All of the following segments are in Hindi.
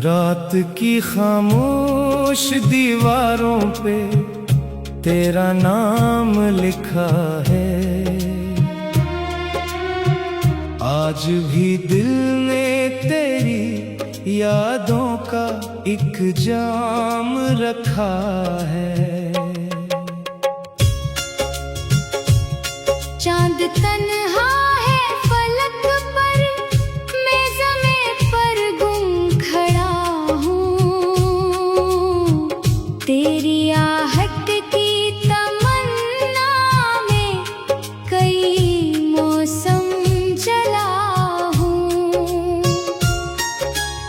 रात की खामोश दीवारों पे तेरा नाम लिखा है। आज भी दिल ने तेरी यादों का एक जाम रखा है। चांद तन्हा है फलक पर, मैं ज़मीं पर गुम खड़ा हूँ। तेरी आहट की तमन्ना में कई मौसम चला हूँ।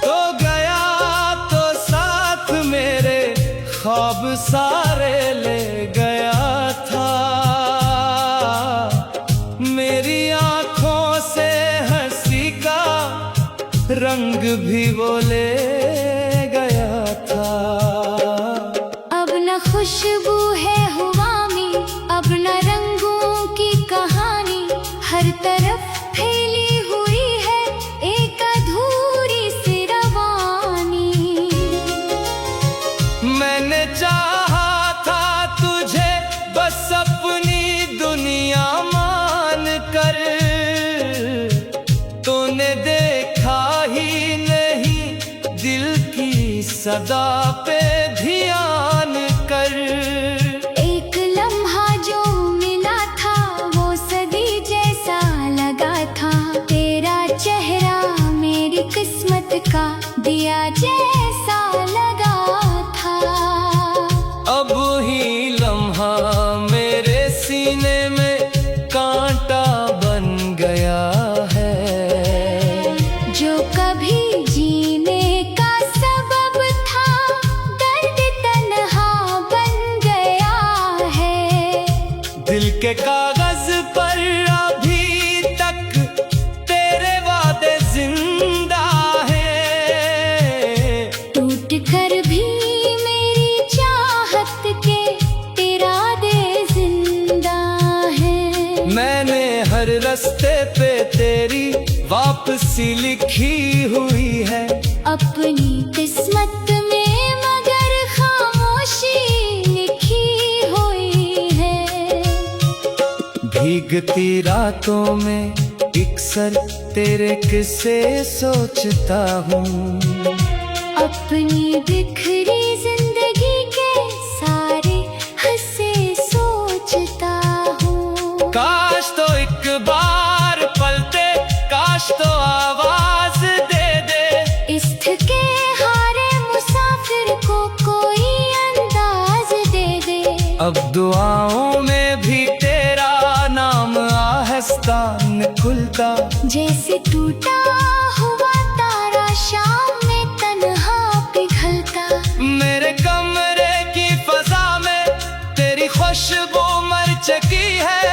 तो गया तो साथ मेरे ख्वाब सारे ले गया था। मेरी आँखों से हंसी का रंग भी वो ले गया था। अब न खुशबू है हवा में, अब न रंगों की कहानी। हर तरफ फैली हुई है एक अधूरी सी रवानी। मैंने चाहा था तुझे बस अपनी दुनिया मान कर, तूने देखा ही नहीं दिल की सदा पे ध्यान कर। एक लम्हा जो मिला था वो सदी जैसा लगा था। तेरा चेहरा मेरी किस्मत का दिया जैसा लगा था। अब ही लम्हा मेरे सीने में कांटा बन गया है। जो कभी जीने का सबब था दर्द तन्हा बन गया है। दिल के कागज पर अभी तक तेरे वादे जिंदा है। टूट कर भी मेरी चाहत के इरादे जिंदा है। मैंने हर रास्ते पे तेरी वापसी लिखी हुई है। अपनी किस्मत में मगर खामोशी लिखी हुई है। भीगती रातों में अक्सर तेरे किस्से सोचता हूँ। अपनी बिखरी जिंदगी के सारे हिस्से सोचता हूँ। काश तो एक बार पलटे, काश तो आवाज दे दे। इस थके हारे मुसाफिर को कोई अंदाज दे दे। अब दुआओं में भी तेरा नाम आहिस्ता निकलता। जैसे टूटा हुआ तारा शाम में तन्हा पिघलता। मेरे कमरे की फजा में तेरी खुशबू मर चुकी है,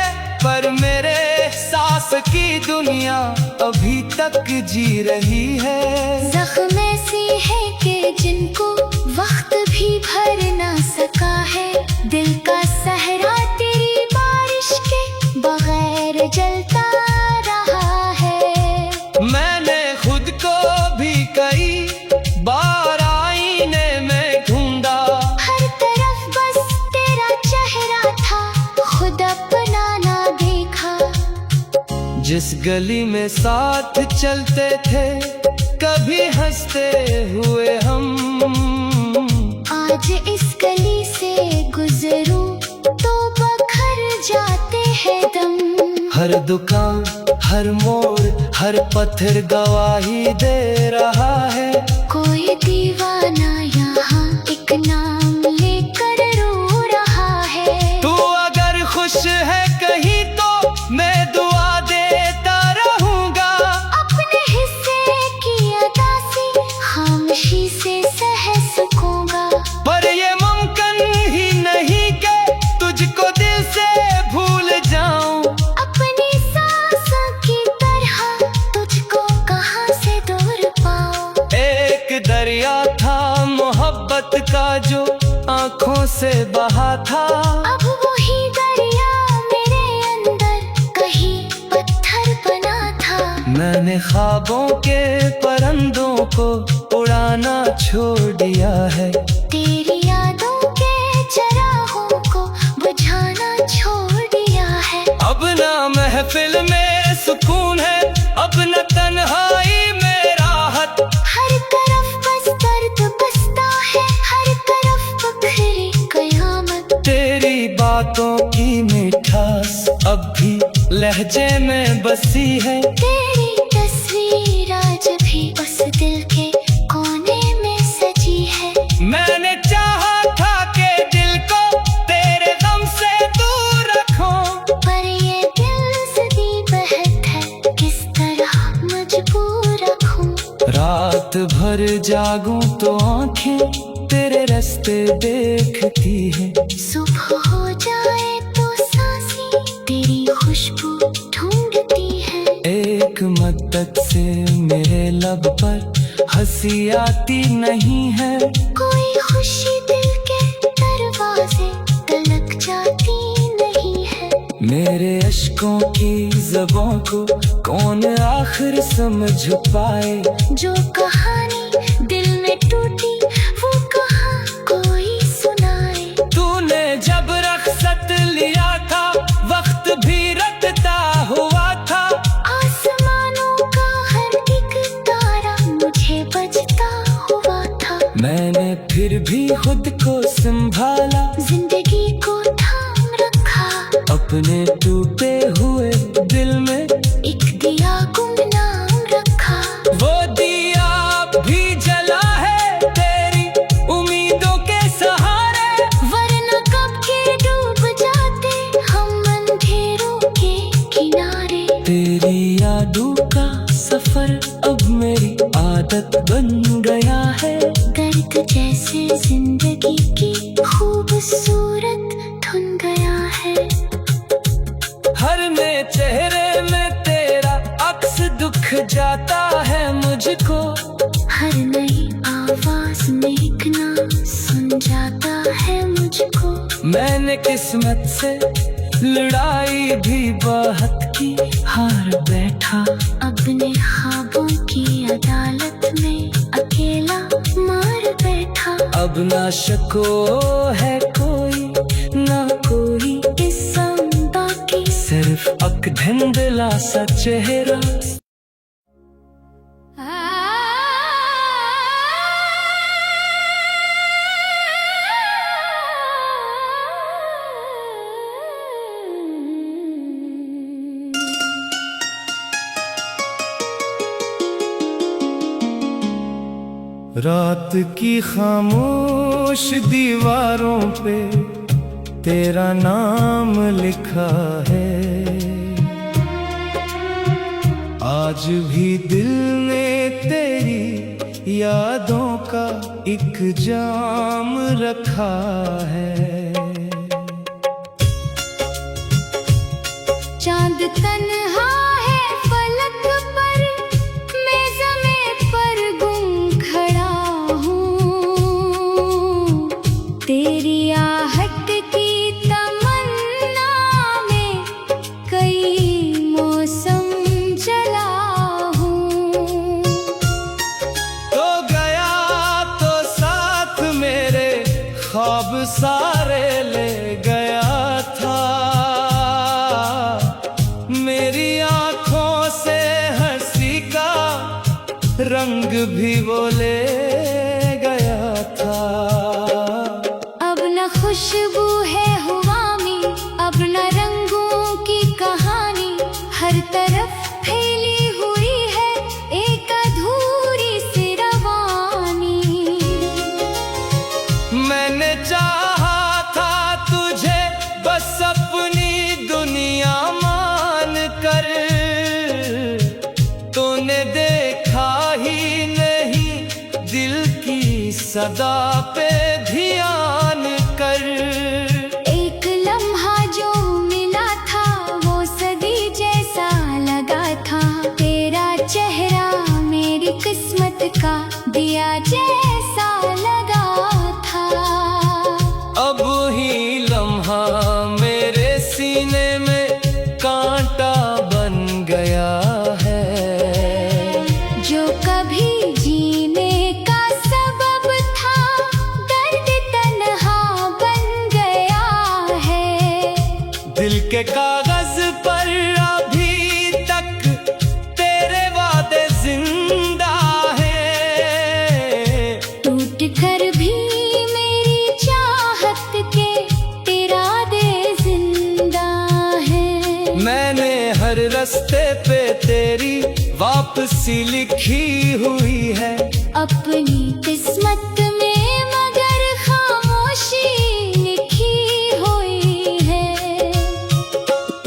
पर मेरे सांस की दुनिया अभी तक जी रही है। जख्म ऐसी है कि जिनको वक्त भी भर ना सका है। दिल का सहरा तेरी बारिश के बगैर जलता रहा है। मैंने खुद को भी कई बार आईने में ढूंढा। हर तरफ बस तेरा चेहरा था, खुद अपना ना देखा। जिस गली में साथ चलते थे कभी हंसते हुए हम, आज इस गली से गुजरूं तो बखर जाते हैं दम। हर दुकान, हर मोड़, हर पत्थर गवाही दे रहा है। कोई दीवाना यहाँ एक नाम लेकर रो रहा है। तू अगर खुश है कहीं तो मैं दुआ देता रहूंगा। अपने हिस्से की अदा से खामोशी से सह सकूंगा। पर ये मुमकिन ही नहीं कि तुझको दिल से भूल जाऊं। अपनी सांसों की तरह तुझको कहाँ से दूर पाऊं। एक दरिया था मोहब्बत का जो आंखों से बहा था। अब वही दरिया मेरे अंदर कहीं पत्थर बना था। मैंने ख्वाबों के परिंदों को उड़ाना छोड़ दिया है। तेरी यादों के चरागों को बुझाना छोड़ दिया है। अब ना महफिल में सुकून है, अब न तन्हाई में राहत। हर तरफ बस दर्द बसता है, हर तरफ बखरी कयामत। तेरी बातों की मिठास अब भी लहजे में बसी है। तेरी तस्वीर आज भी उस दिल के कोने में सजी है। मैंने चाहा था कि दिल को तेरे गम से दूर रखूं, पर ये दिल सदी बहत है, किस तरह मजबूर रखूं। रात भर जागूं तो आंखें तेरे रास्ते देखती है। सुबह हो जाए तो सांसें तेरी खुशबू ढूंढती है। एक मद्दत से मेरे लब पर हंसी आती नहीं है। कोई खुशी दिल के दरवाजे तलक जाती नहीं है। मेरे अश्कों की ज़बां को कौन आखिर समझ पाए। जो कहानी दिल में टूटी वो कहाँ कोई सुनाए। तूने जब रख्सत लिया था वक्त भी रटता हुआ था। आसमानों का हर एक तारा मुझे बजता हुआ था। मैंने फिर भी खुद को संभाला, जिंदगी को थाम रखा। अपने टूटे हुए दिल में एक दिया गुमनाम रखा। वो दिया भी जला है तेरी उम्मीदों के सहारे। वरना कब के डूब जाते हम अंधेरों के किनारे। तेरी यादों का सफर अब मेरी आदत बन गया है। दर्द जैसे जिंदगी की खूबसूरत धुन गया है। हर नए चेहरे में तेरा अक्स दुख जाता है मुझको। हर नई आवाज में एक नाम सुन जाता है मुझको। मैंने किस्मत से लड़ाई भी बहुत की, हार बैठा। अपने ख्वाबों की अदालत में अकेला मार बैठा। अब ना शको है कोई ना कोई इसम बाकी, सिर्फ अक धुंधला सा चेहरा। रात की खामोश दीवारों पे तेरा नाम लिखा है। आज भी दिल ने तेरी यादों का एक जाम रखा है। चांद तन्हा है फलक पर, मैं ज़मीं पर गुम खड़ा हूँ। तेरी आहट की तमन्ना में कई मौसम चला हूँ। तो गया तो साथ मेरे ख्वाब सारे ले गया था। मेरी आँखों से हंसी का रंग भी वो ले गया था। अब न खुशबू है हवा में, अब न रंगों की कहानी। हर तरफ फैली हुई है एक अधूरी सी रवानी। मैंने चाहा था तुझे बस अपनी दुनिया मान कर, तूने देखा ही नहीं दिल की सदा पे ध्यान कर। एक लम्हा जो मिला था वो सदी जैसा लगा था। तेरा चेहरा मेरी किस्मत का दिया जैसा लगा था। अब ही लम्हा मेरे सीने में कांटा बन गया है। सी लिखी हुई है। अपनी किस्मत में मगर खामोशी लिखी हुई है।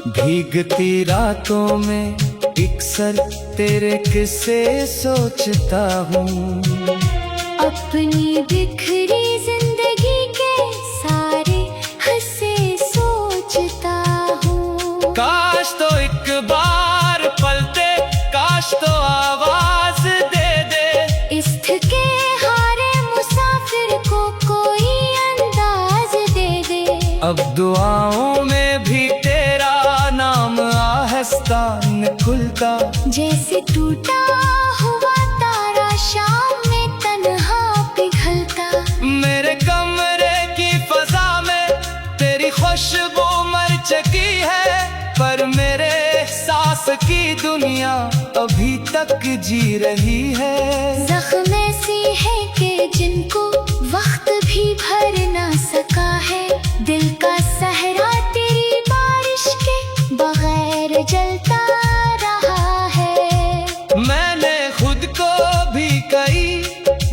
भीगती रातों में अक्सर तेरे किस्से सोचता हूँ। अपनी बिखरी जिंदगी के सारे हंसे सोचता हूँ। काश तो एक बार पलटे, काश तो आवाज दे दे। इस थके हारे मुसाफिर को कोई अंदाज दे दे। अब दुआओं में भी तेरा नाम आहिस्ता निकलता। जैसे टूटा हुआ तारा शाम में तन्हा पिघलता। मेरे कमरे की फजा में तेरी खुशबू मर चुकी है, पर मेरे सांस की दुनिया अभी तक जी रही है। जख्म ऐसी है कि जिनको वक्त भी भर ना सका है। दिल का सहरा तेरी बारिश के बगैर जलता रहा है। मैंने खुद को भी कई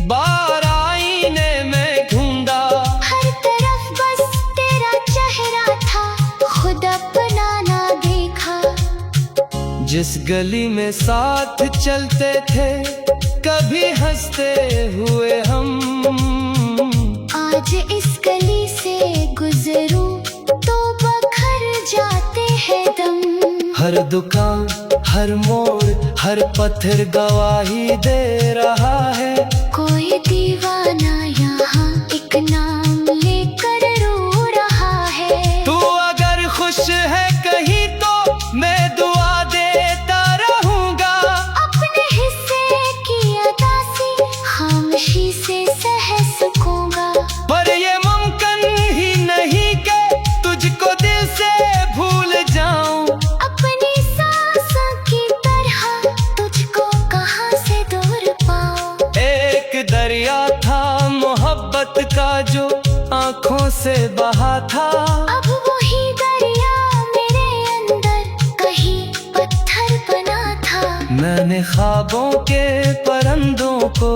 बार आईने में ढूंढा। हर तरफ बस तेरा चेहरा था, खुद अपना ना देखा। जिस गली में साथ चलते थे कभी हंसते हुए हम, आज इस गली से गुजरूं तो बखर जाते हैं दम। हर दुकान, हर मोड़, हर पत्थर गवाही दे रहा है। कोई दीवाना यहाँ एक नाम लेकर रो रहा है। तू अगर खुश है कहीं तो मैं दुआ देता रहूंगा। अपने हिस्से की अदा से खामोशी से सह सकूंगा। पर ये मुमकिन ही नहीं कि तुझको दिल से भूल जाऊं। अपनी सांसों की तरह तुझको कहाँ से दूर पाऊं। एक दरिया था मोहब्बत का जो आंखों से बहा था। अब वही दरिया मेरे अंदर कहीं पत्थर बना था। मैंने ख्वाबों के परिंदों को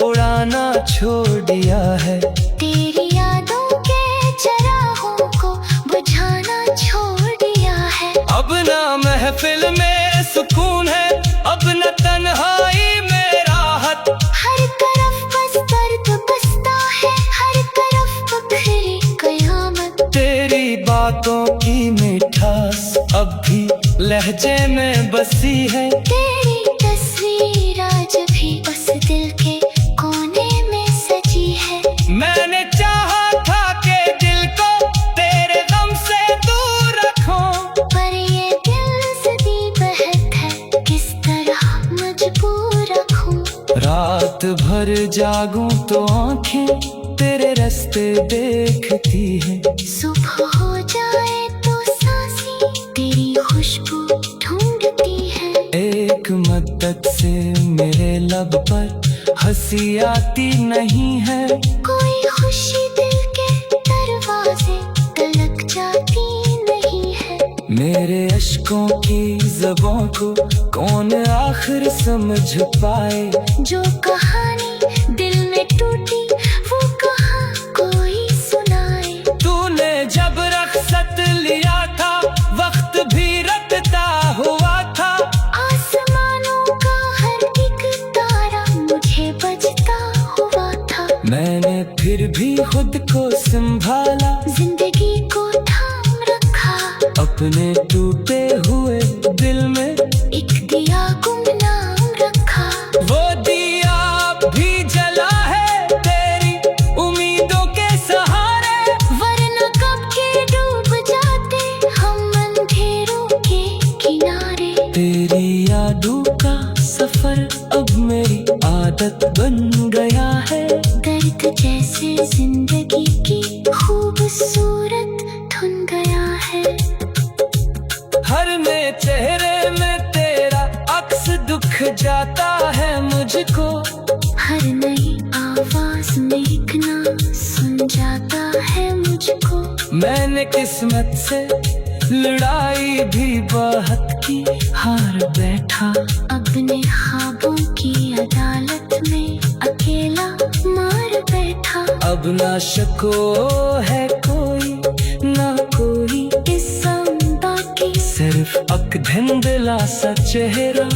उड़ाना छोड़ दिया है। तेरी यादों के चरागों को बुझाना छोड़ दिया है। अब ना महफिल में सुकून है, अब न तन्हाई में राहत। हर तरफ बस दर्द बसता है, हर तरफ बखरी कयामत। तेरी बातों की मिठास अब भी लहजे में बसी है। तेरी तस्वीर आज भी उस दिल के कोने में सजी है। मैंने चाहा था कि दिल को तेरे गम से दूर रखूं, पर ये दिल सदी बहक है, किस तरह मजबूर रखूं। रात भर जागूं तो आंखें तेरे रास्ते देखती है। सुबह हो जाए तो सांसें तेरी खुशबू ढूंढती है। एक मद्दत से मेरे लब पर हंसी आती नहीं है। कोई खुशी दिल के दरवाजे तलक जाती नहीं है। मेरे अश्कों की ज़बां को कौन आखिर समझ पाए। जो कहानी दिल में टूटी वो कहाँ कोई सुनाए। तूने जब रख्सत लिया था वक्त भी रखता हुआ था। आसमानों का हर एक तारा मुझे बजता हुआ था। मैंने फिर भी खुद को संभाला, जिंदगी को थाम रखा। अपने टूटे हुए दिल में एक दिया गुमनाम रखा। वो दिया भी जला है तेरी उम्मीदों के सहारे। वरना कब के डूब जाते हम अंधेरों के किनारे। तेरी यादों का सफर अब मेरी आदत बन गया है। दर्द जैसे जिंदगी की खूबसूरत धुन गया है। हर नए चेहरे में तेरा अक्स दुख जाता है मुझको। हर नई आवाज में एक नाम सुन जाता है मुझको। मैंने किस्मत से लड़ाई भी बहुत की, हार बैठा अब अपने ख्वाबों की अदालत में अकेला मार बैठा। अब ना शको है कोई ना कोई किस्म बाकी सिर्फ अक धुंधला सा चेहरा।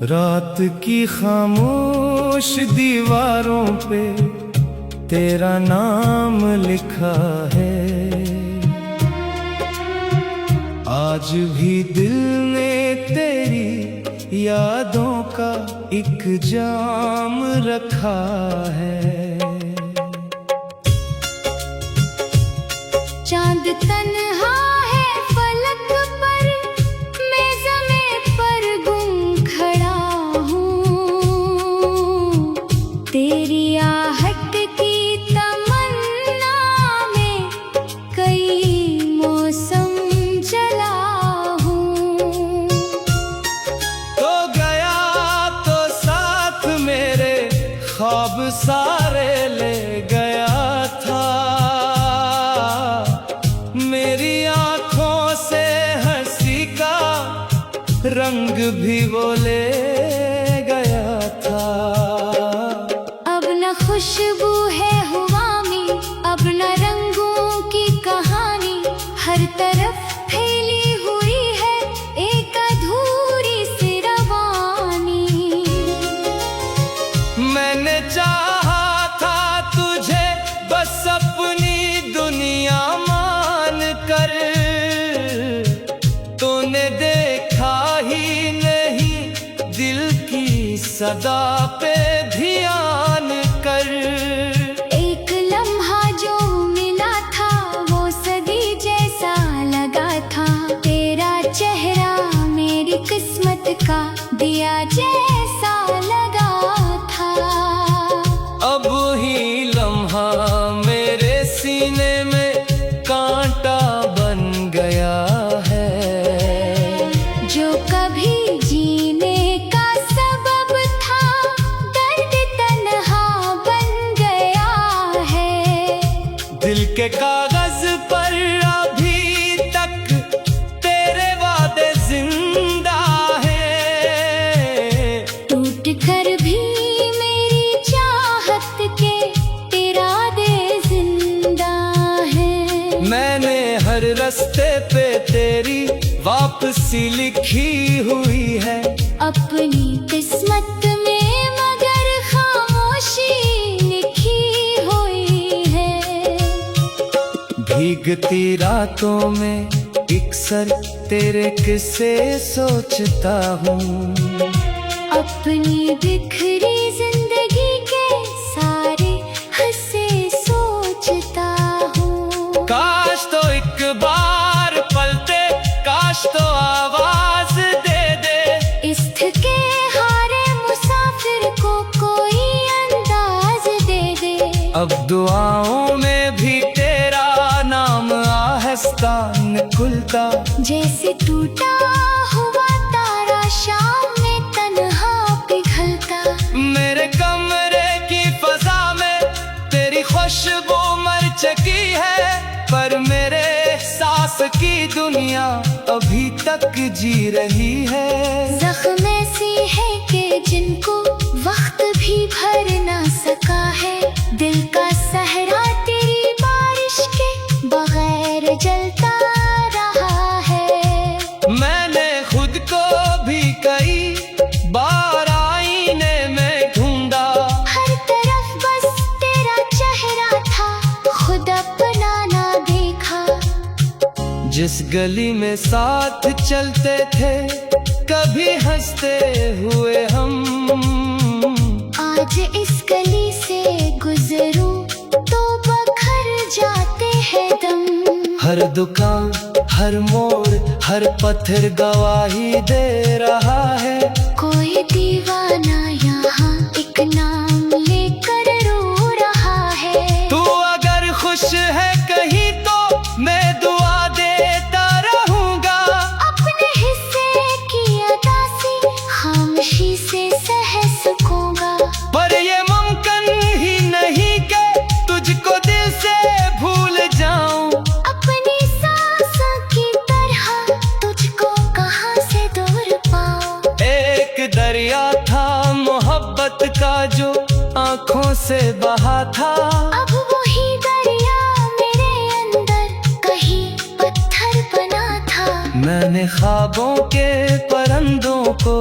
रात की खामोश दीवारों पे तेरा नाम लिखा है। आज भी दिल ने तेरी यादों का एक जाम रखा है। चांद तन्हा है फलक पर, मैं ज़मीं पर गुम खड़ा हूँ। तेरी आहट की तमन्ना में कई मौसम जला हूँ। तो गया तो साथ मेरे ख्वाब सारे ले गया था। मेरी आँखों से हंसी का रंग भी वो ले गया था। अब न खुशबू है हवा में, अब न रंगों की कहानी। हर तरफ फैली हुई है एक अधूरी सी रवानी। मैंने चाहा था तुझे बस अपनी दुनिया मान कर, तूने देखा ही नहीं दिल की सदा पे ध्यान कर। एक लम्हा जो मिला था वो सदी जैसा लगा था। तेरा चेहरा मेरी किस्मत का दिया जैसा लगा था। अब ही लम्हा मेरे सीने में कांटा बन गया है। जो कभी जीने का सबब था दर्द तन्हा बन गया है। दिल के कागज पर अभी तक तेरे वादे जिंदा हैं। टूट कर भी मेरी चाहत के तेरा दे जिंदा है। मैंने हर रास्ते पे तेरी वापसी लिखी हुई है। अपनी किस्मत में मगर खामोशी लिखी हुई है। भीगती रातों में अक्सर तेरे किस्से सोचता हूँ। अपनी बिखरी जिंदगी के सारे हंसे सोचता हूँ। काश तो एक बार पलटे, काश तो आवाज दे दे। इस थके हारे मुसाफिर को कोई अंदाज दे दे। अब दुआओं में भी तेरा नाम आहिस्ता निकलता। जैसे टूटा हुआ तारा शाम में तन्हा पिघलता। मेरे कमरे की फजा में तेरी खुशबू मर चुकी है, पर मेरे सांस की दुनिया अभी तक जी रही है। जख्म ऐसी है कि जिनको वक्त भी भर ना सका है। दिल का सहरा तेरी बारिश के बगैर जलता रहा है। मैंने खुद को भी कई बार आईने में ढूंढा। हर तरफ बस तेरा चेहरा था, खुद अपना ना देखा। जिस गली में साथ चलते थे कभी हंसते हुए हम, आज इस गली से गुजरूं तो बखर जाते हैं दम। हर दुकान हर मोड़ हर पत्थर गवाही दे रहा है। कोई दीवाना यहाँ एक नाम लेकर रो रहा है। तू अगर खुश है कहीं तो मैं दुआ देता रहूंगा। से बहा था, अब वही दरिया मेरे अंदर कहीं पत्थर बना था। मैंने ख्वाबों के परिंदों को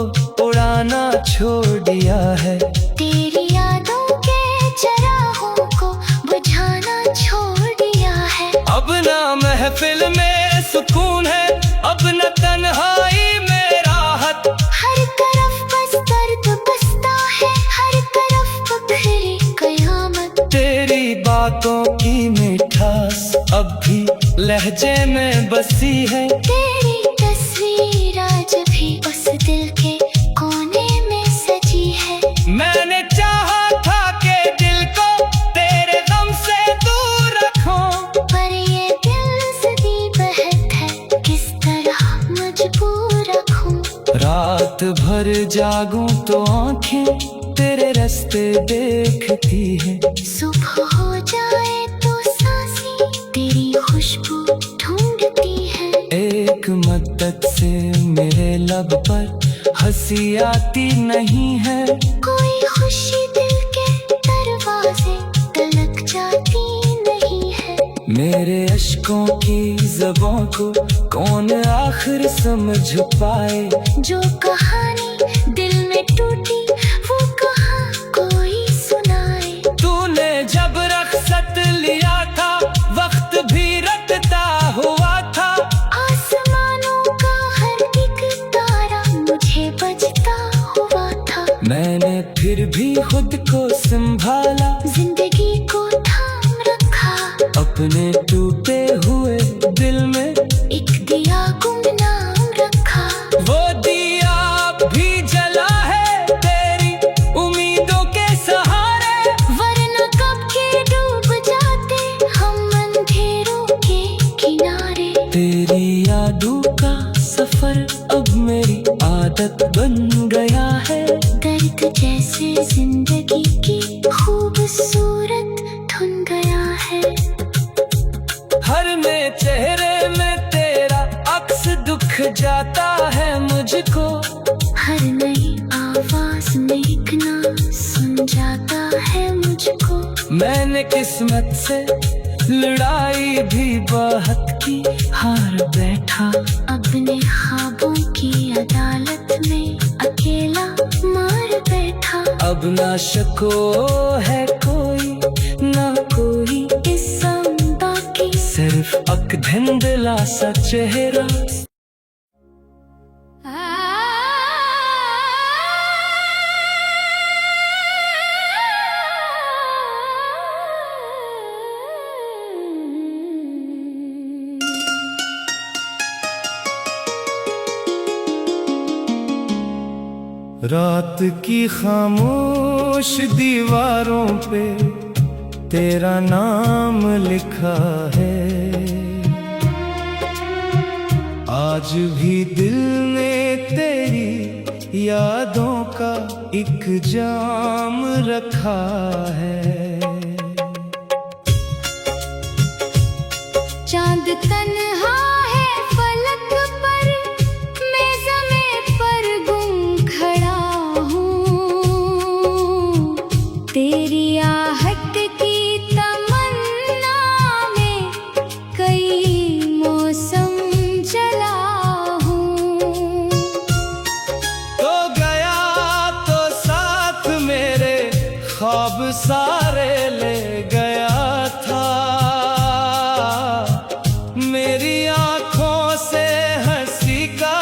उड़ाना छोड़ दिया है, तेरी यादों के चरागों को बुझाना छोड़ दिया है। अब ना महफिल में सुकून है, अब न तन्हाई में राहत। हर तरफ बस दर्द बसता है, हर तरफ बखरी कयामत। तेरी बातों की मिठास अब भी लहजे में बसी है, तेरी तस्वीर आज भी उस दिल के कोने में सजी है। मैंने चाहा था कि दिल को तेरे गम से दूर रखूं, पर ये दिल सदी बहत है, किस तरह मजबूर रखूं। रात भर जागूं तो आंखें तेरे रास्ते देखती है, सुबह हो जाए तो सांसें तेरी खुशबू ढूंढती है। एक मद्दत से मेरे लब पर हंसी आती नहीं है, कोई खुशी दिल के दरवाजे तलक जाती नहीं है। मेरे अश्कों की ज़बां को कौन आखिर समझ पाए, जो कहानी दिल में टूटी वो कहाँ कोई सुनाए। तूने जब रख्सत लिया था वक्त भी रटता हुआ था, आसमानों का हर एक तारा मुझे बजता हुआ था। मैंने फिर भी खुद को संभाला, जिंदगी को थाम रखा, अपने टूटे हुए दिल में एक दिया गुमनाम रखा। वो दिया भी जला है तेरी उम्मीदों के सहारे, वरना कब के डूब जाते हम अंधेरों के किनारे। तेरी यादों का सफर अब मेरी आदत बन गया है, दर्द जैसे जिंदगी की खूबसूरत धुन गया है। हर नए चेहरे में तेरा अक्स दुख जाता है मुझको, हर नई आवाज में एक नाम सुन जाता है मुझको। मैंने किस्मत से लड़ाई भी बहुत की, हार बैठा अपने ख्वाबों की अदालत में अकेला मार बैठा। अब ना शको है कोई ना कोई इसम बाकी सिर्फ अक धुंधला सा चेहरा। रात की खामोश दीवारों पे तेरा नाम लिखा है, आज भी दिल ने तेरी यादों का एक जाम रखा है। चांद तन्हा है फलक पर, मैं ज़मीं पर गुम खड़ा हूँ। तेरी आहट की तमन्ना में कई मौसम जला हूँ। तो गया तो साथ मेरे ख्वाब सारे ले गया था, मेरी आँखों से हंसी का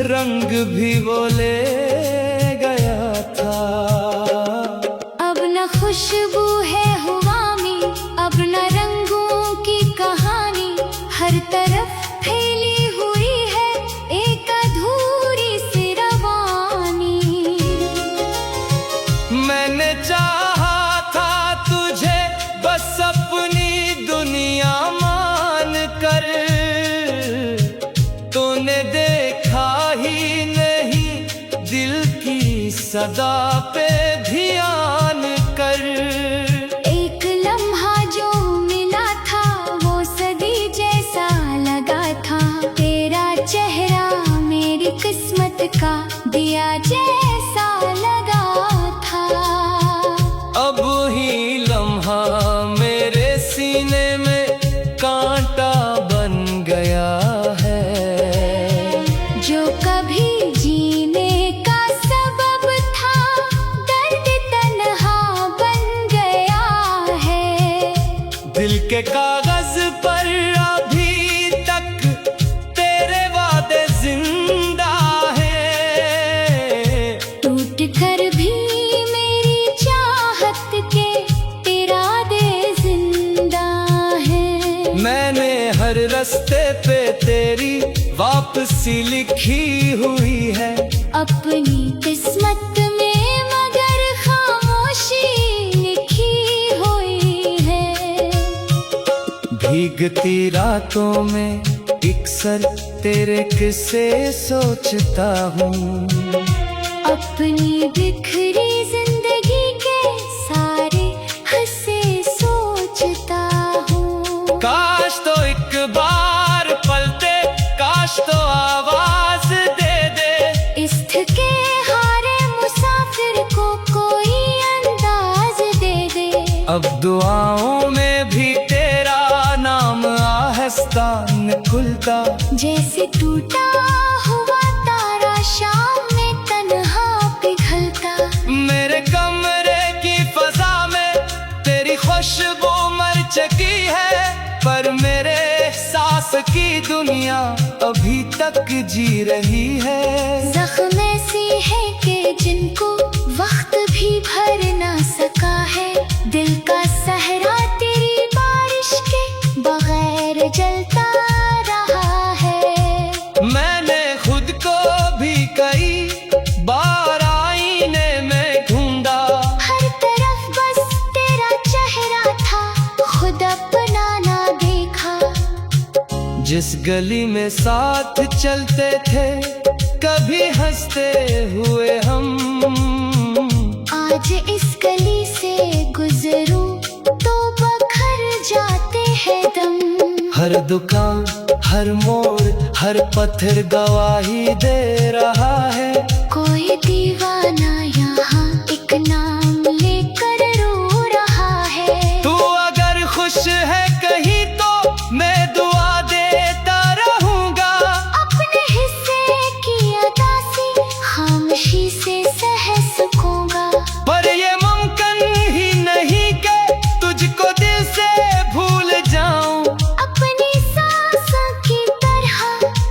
रंग भी वो ले गया था। अब न खुशबू है हवा में, अब न रंगों की कहानी, हर तरफ फैली हुई है एक अधूरी सी रवानी। मैंने चाहा था तुझे बस अपनी दुनिया मान कर, तूने देखा ही नहीं दिल की सदा पे ध्यान कर। एक लम्हा जो मिला था वो सदी जैसा लगा था, तेरा चेहरा मेरी किस्मत का दिया जैसा लगा था। अब वापसी लिखी हुई है अपनी किस्मत में, मगर खामोशी लिखी हुई है। भीगती रातों में अक्सर तेरे किस्से सोचता हूँ, अपनी बिखरी जिंदगी के सारे हिस्से सोचता हूँ। काश तो एक बार पलटे, काश तो आवाज दे दे, इस थके हारे मुसाफिर को कोई अंदाज दे दे। अब दुआओं में भी तेरा नाम आहिस्ता निकलता, जैसे टूटा हुआ तारा शाम में तन्हा पिघलता। मेरे कमरे की फजा में तेरी खुशबू मर चुकी है, पर मेरे सांस की दुनिया अभी तक जी रही है। जख्म ऐसी है कि जिनको वक्त भी भर ना सका है, दिल का सहरा तेरी बारिश के बगैर जलता रहा है। मैंने खुद को भी कई बार आईने में ढूंढा, हर तरफ बस तेरा चेहरा था, खुद अपना ना देखा। जिस गली में साथ चलते थे कभी हंसते हुए हम, आज इस गली से गुजरूं तो बखर जाते हैं दम। हर दुकान, हर मोड़, हर पत्थर गवाही दे रहा है। कोई दीवाना यहाँ एक नाम लेकर रो रहा है। तू अगर खुश है कहीं तो मैं दुआ देता रहूंगा, अपने हिस्से की अदासी खामोशी से सह सकूंगा। पर ये मुमकिन ही नहीं कि तुझको दिल से भूल जाऊं। अपनी सांसों की तरह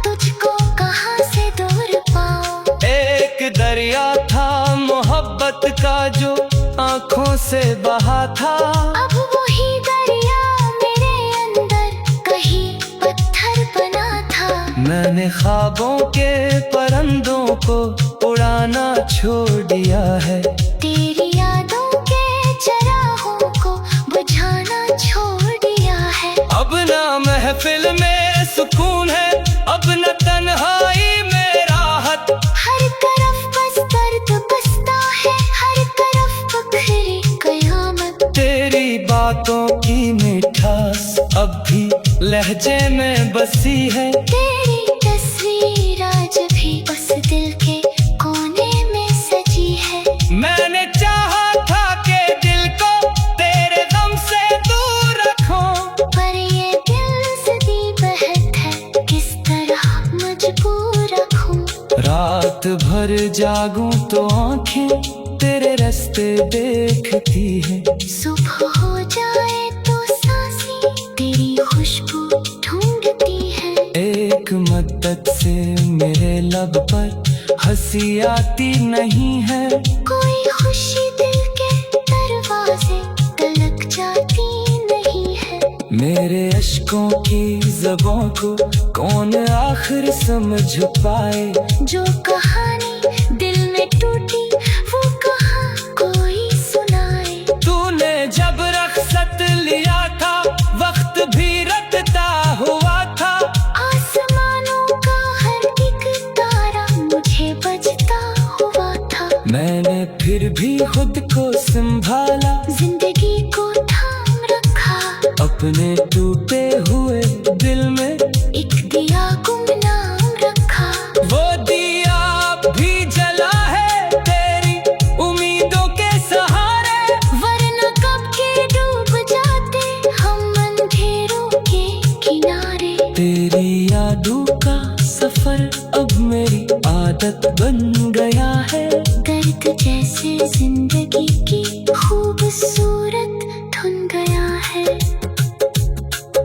तुझको कहाँ से दूर पाऊं। एक दरिया था मोहब्बत का जो आंखों से बहा था, अब वही दरिया मेरे अंदर कहीं पत्थर बना था। मैंने ख्वाबों के परिंदों को उड़ाना छोड़ दिया है, तेरी यादों के चरागों को बुझाना छोड़ दिया है। अब ना महफिल में सुकून है, अब न तन्हाई में राहत। हर तरफ बस दर्द बसता है, हर तरफ बखरी कयामत। तेरी बातों की मिठास अब भी लहजे में बसी है, तेरी तस्वीर आज भी उस दिल के कोने में सजी है। मैंने चाहा था कि दिल को तेरे गम से दूर रखूं, पर ये दिल सदी बहत है, किस तरह मजबूर रखूं। रात भर जागूं तो आंखें तेरे रास्ते देखती है, सुबह हो जाए तो सांसें तेरी खुशबू ढूंढती है। एक मद्दत से मेरे लब पर हंसी आती नहीं है, कोई खुशी दिल के दरवाजे तलक जाती नहीं है। मेरे अश्कों की ज़बों को कौन आखिर समझ पाए, जो कहानी दिल में टूटी वो कहाँ कोई सुनाए। तूने जब रख्सत लिया था वक्त भी रटता हुआ था, आसमानों का हर एक तारा मुझे बजता हुआ था। मैंने फिर भी खुद को संभाला, जिंदगी को थाम रखा, अपने टूटे हुए दिल में एक दिया गुमनाम रखा। वो दिया भी जला है तेरी उम्मीदों के सहारे, वरना कब के डूब जाते हम अंधेरों के किनारे। तेरी यादों का सफर अब मेरी आदत बन गया है, दर्द जैसे जिंदगी की खूबसूरत धुन गया है।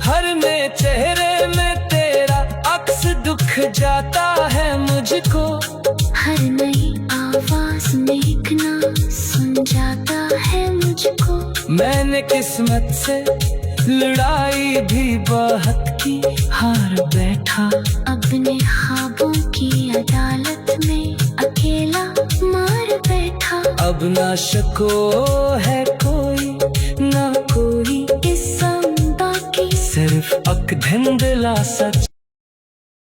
हर नए चेहरे में तेरा अक्स दुख जाता है मुझको, हर नई आवाज में एक नाम सुन जाता है मुझको। मैंने किस्मत से लड़ाई भी बहुत ही हार बैठा। अपने ख्वाबों की अदालत में अकेला मार बैठा। अब ना शको है कोई ना कोई इस बाकी सिर्फ अक धुंधला सच।